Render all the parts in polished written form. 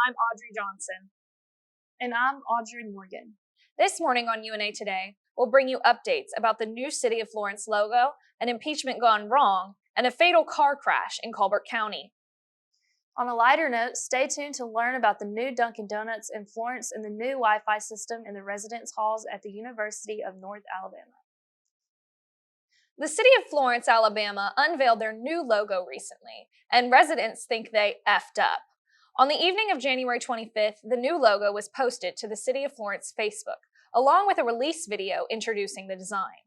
I'm Audrey Johnson. And I'm Audrey Morgan. This morning on UNA Today, we'll bring you updates about the new City of Florence logo, an impeachment gone wrong, and a fatal car crash in Colbert County. On a lighter note, stay tuned to learn about the new Dunkin' Donuts in Florence and the new Wi-Fi system in the residence halls at the University of North Alabama. The City of Florence, Alabama unveiled their new logo recently, and residents think they effed up. On the evening of January 25th, the new logo was posted to the City of Florence Facebook, along with a release video introducing the design.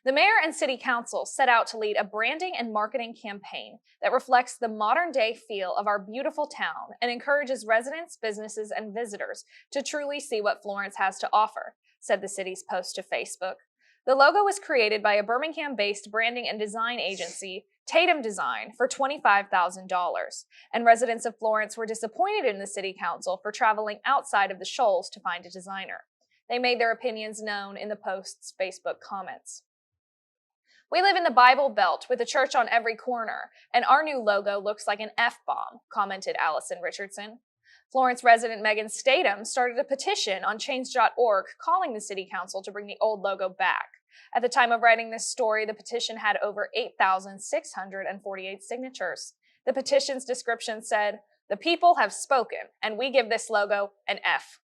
The mayor and city council set out to lead a branding and marketing campaign that reflects the modern-day feel of our beautiful town and encourages residents, businesses, and visitors to truly see what Florence has to offer, said the city's post to Facebook. The logo was created by a Birmingham-based branding and design agency, Tatum Design, for $25,000, and residents of Florence were disappointed in the city council for traveling outside of the Shoals to find a designer. They made their opinions known in the post's Facebook comments. We live in the Bible Belt with a church on every corner, and our new logo looks like an F-bomb, commented Allison Richardson. Florence resident Megan Statham started a petition on change.org calling the city council to bring the old logo back. At the time of writing this story, the petition had over 8,648 signatures. The petition's description said, "The people have spoken, and we give this logo an F."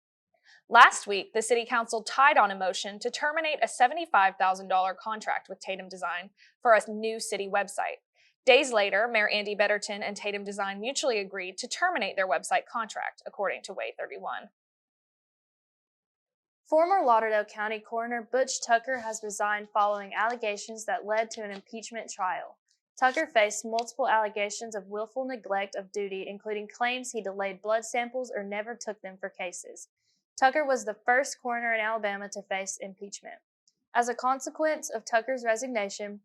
Last week, the city council tied on a motion to terminate a $75,000 contract with Tatum Design for a new city website. Days later, Mayor Andy Betterton and Tatum Design mutually agreed to terminate their website contract, according to Way 31. Former Lauderdale County Coroner Butch Tucker has resigned following allegations that led to an impeachment trial. Tucker faced multiple allegations of willful neglect of duty, including claims he delayed blood samples or never took them for cases. Tucker was the first coroner in Alabama to face impeachment. As a consequence of Tucker's resignation,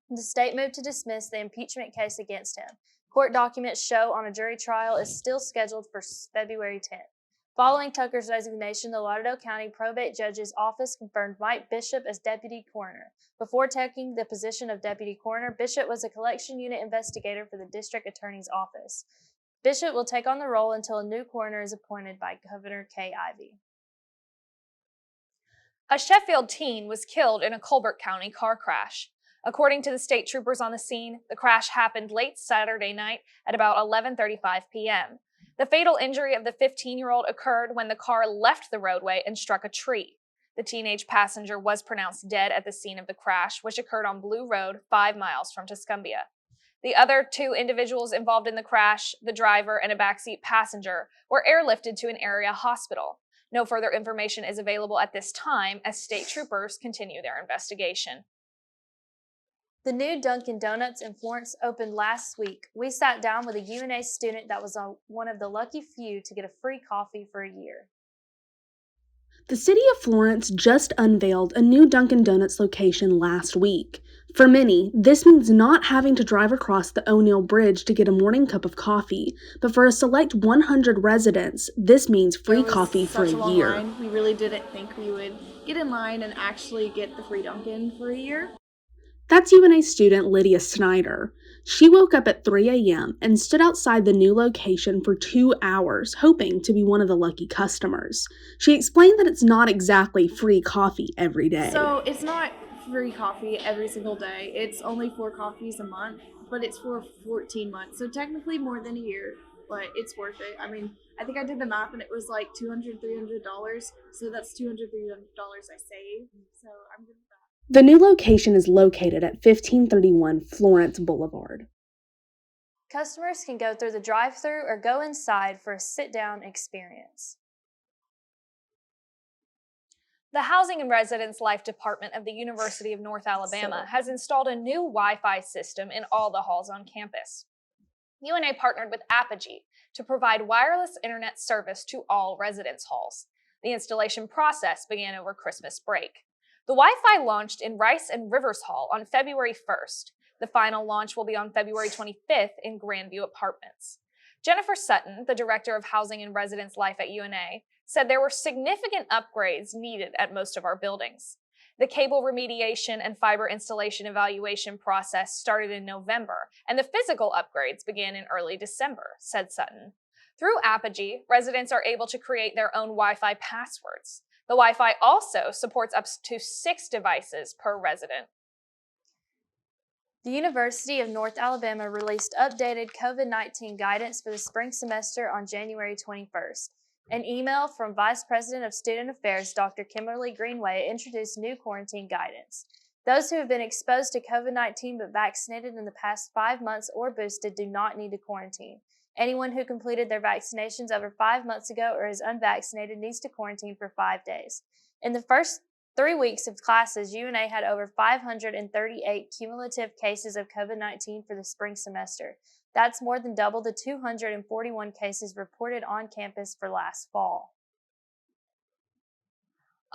the state moved to dismiss the impeachment case against him. Court documents show a jury trial is still scheduled for February 10th. Following Tucker's resignation, the Lauderdale County Probate Judge's Office confirmed Mike Bishop as deputy coroner. Before taking the position of deputy coroner, Bishop was a collection unit investigator for the district attorney's office. Bishop will take on the role until a new coroner is appointed by Governor Kay Ivey. A Sheffield teen was killed in a Colbert County car crash. According to the state troopers on the scene, the crash happened late Saturday night at about 11:35 p.m. The fatal injury of the 15-year-old occurred when the car left the roadway and struck a tree. The teenage passenger was pronounced dead at the scene of the crash, which occurred on Blue Road, 5 miles from Tuscumbia. The other two individuals involved in the crash, the driver and a backseat passenger, were airlifted to an area hospital. No further information is available at this time as state troopers continue their investigation. The new Dunkin' Donuts in Florence opened last week. We sat down with a UNA student that was one of the lucky few to get a free coffee for a year. The City of Florence just unveiled a new Dunkin' Donuts location last week. For many, this means not having to drive across the O'Neill Bridge to get a morning cup of coffee, but for a select 100 residents, this means free coffee for a year. Line. We really didn't think we would get in line and actually get the free Dunkin' for a year. That's UNA student Lydia Snyder. She woke up at 3 a.m. and stood outside the new location for 2 hours, hoping to be one of the lucky customers. She explained that it's not exactly free coffee every day. So it's not free coffee every single day. It's only 4 coffees a month, but it's for 14 months. So technically more than a year, but it's worth it. I mean, I think I did the math and it was like $200, $300. So that's $200, $300 I saved. So I'm good with that. The new location is located at 1531 Florence Boulevard. Customers can go through the drive-thru or go inside for a sit-down experience. The Housing and Residence Life Department of the University of North Alabama has installed a new Wi-Fi system in all the halls on campus. UNA partnered with Apogee to provide wireless internet service to all residence halls. The installation process began over Christmas break. The Wi-Fi launched in Rice and Rivers Hall on February 1st. The final launch will be on February 25th in Grandview Apartments. Jennifer Sutton, the Director of Housing and Residence Life at UNA, said there were significant upgrades needed at most of our buildings. The cable remediation and fiber installation evaluation process started in November, and the physical upgrades began in early December, said Sutton. Through Apogee, residents are able to create their own Wi-Fi passwords. The Wi-Fi also supports up to 6 devices per resident. The University of North Alabama released updated COVID-19 guidance for the spring semester on January 21st. An email from Vice President of Student Affairs, Dr. Kimberly Greenway, introduced new quarantine guidance. Those who have been exposed to COVID-19 but vaccinated in the past 5 months or boosted do not need to quarantine. Anyone who completed their vaccinations over 5 months ago or is unvaccinated needs to quarantine for 5 days. In the first 3 weeks of classes, UNA had over 538 cumulative cases of COVID-19 for the spring semester. That's more than double the 241 cases reported on campus for last fall.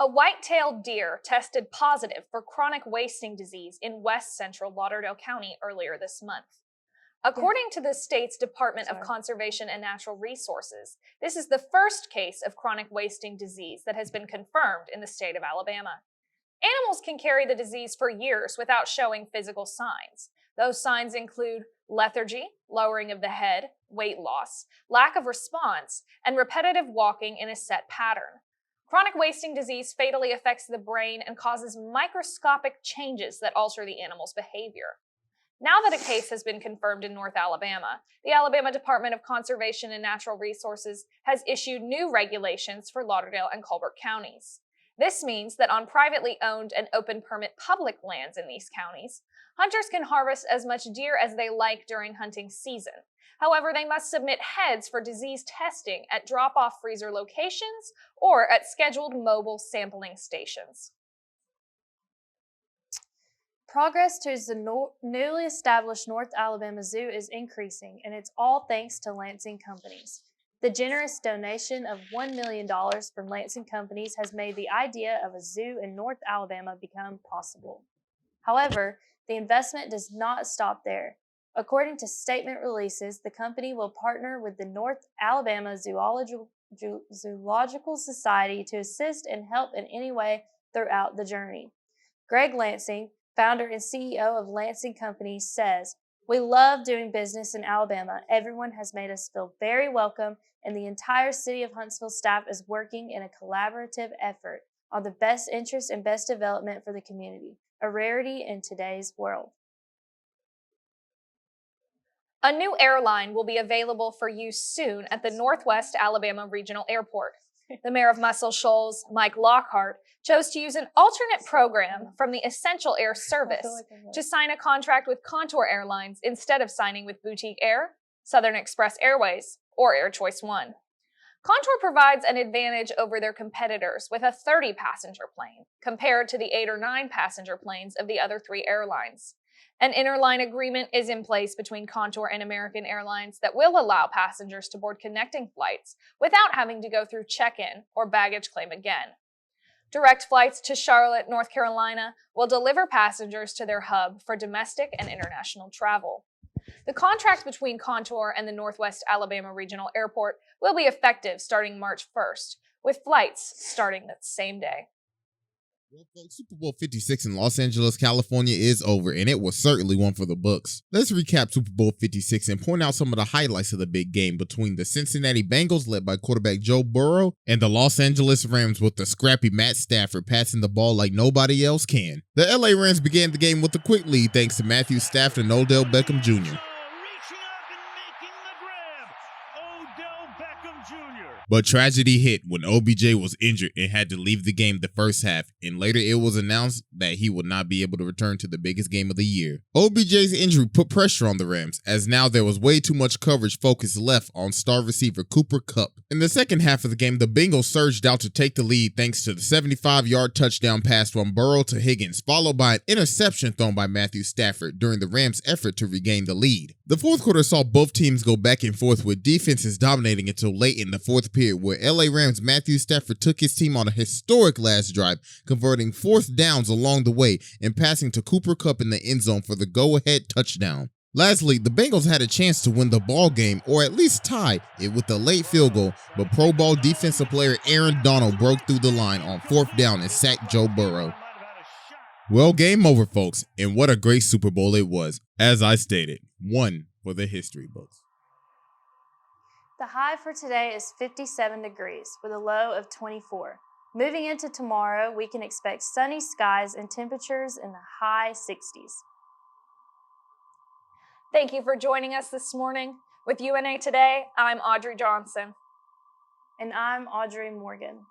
A white-tailed deer tested positive for chronic wasting disease in west central Lauderdale County earlier this month. According to the state's Department of Conservation and Natural Resources, this is the first case of chronic wasting disease that has been confirmed in the state of Alabama. Animals can carry the disease for years without showing physical signs. Those signs include lethargy, lowering of the head, weight loss, lack of response, and repetitive walking in a set pattern. Chronic wasting disease fatally affects the brain and causes microscopic changes that alter the animal's behavior. Now that a case has been confirmed in North Alabama, the Alabama Department of Conservation and Natural Resources has issued new regulations for Lauderdale and Colbert counties. This means that on privately owned and open permit public lands in these counties, hunters can harvest as much deer as they like during hunting season. However, they must submit heads for disease testing at drop-off freezer locations or at scheduled mobile sampling stations. Progress towards the newly established North Alabama Zoo is increasing, and it's all thanks to Lansing Companies. The generous donation of $1 million from Lansing Companies has made the idea of a zoo in North Alabama become possible. However, the investment does not stop there. According to statement releases, the company will partner with the North Alabama Zoological Society to assist and help in any way throughout the journey. Greg Lansing, founder and CEO of Lansing Companies, says, "We love doing business in Alabama. Everyone has made us feel very welcome, and the entire City of Huntsville staff is working in a collaborative effort on the best interest and best development for the community, a rarity in today's world." A new airline will be available for use soon at the Northwest Alabama Regional Airport. The mayor of Muscle Shoals, Mike Lockhart, chose to use an alternate program from the Essential Air Service to sign a contract with Contour Airlines instead of signing with Boutique Air, Southern Express Airways, or Air Choice One. Contour provides an advantage over their competitors with a 30-passenger plane, compared to the 8 or 9 passenger planes of the other 3 airlines. An interline agreement is in place between Contour and American Airlines that will allow passengers to board connecting flights without having to go through check-in or baggage claim again. Direct flights to Charlotte, North Carolina will deliver passengers to their hub for domestic and international travel. The contract between Contour and the Northwest Alabama Regional Airport will be effective starting March 1st, with flights starting that same day. Well, folks, Super Bowl 56 in Los Angeles, California is over, and it was certainly one for the books. Let's recap Super Bowl 56 and point out some of the highlights of the big game between the Cincinnati Bengals, led by quarterback Joe Burrow, and the Los Angeles Rams with the scrappy Matt Stafford passing the ball like nobody else can. The LA Rams began the game with a quick lead thanks to Matthew Stafford and Odell Beckham Jr. But tragedy hit when OBJ was injured and had to leave the game the first half, and later it was announced that he would not be able to return to the biggest game of the year. OBJ's injury put pressure on the Rams, as now there was way too much coverage focus left on star receiver Cooper Kupp. In the second half of the game, the Bengals surged out to take the lead thanks to the 75-yard touchdown pass from Burrow to Higgins, followed by an interception thrown by Matthew Stafford during the Rams' effort to regain the lead. The fourth quarter saw both teams go back and forth, with defenses dominating until late in the fourth period, where LA Rams' Matthew Stafford took his team on a historic last drive, converting fourth downs along the way and passing to Cooper Kupp in the end zone for the go-ahead touchdown. Lastly, the Bengals had a chance to win the ball game, or at least tie it with a late field goal, but Pro Bowl defensive player Aaron Donald broke through the line on fourth down and sacked Joe Burrow. Well, game over, folks, and what a great Super Bowl it was. As I stated, one for the history books. The high for today is 57 degrees with a low of 24. Moving into tomorrow, we can expect sunny skies and temperatures in the high 60s. Thank you for joining us this morning. With UNA Today, I'm Audrey Johnson. And I'm Audrey Morgan.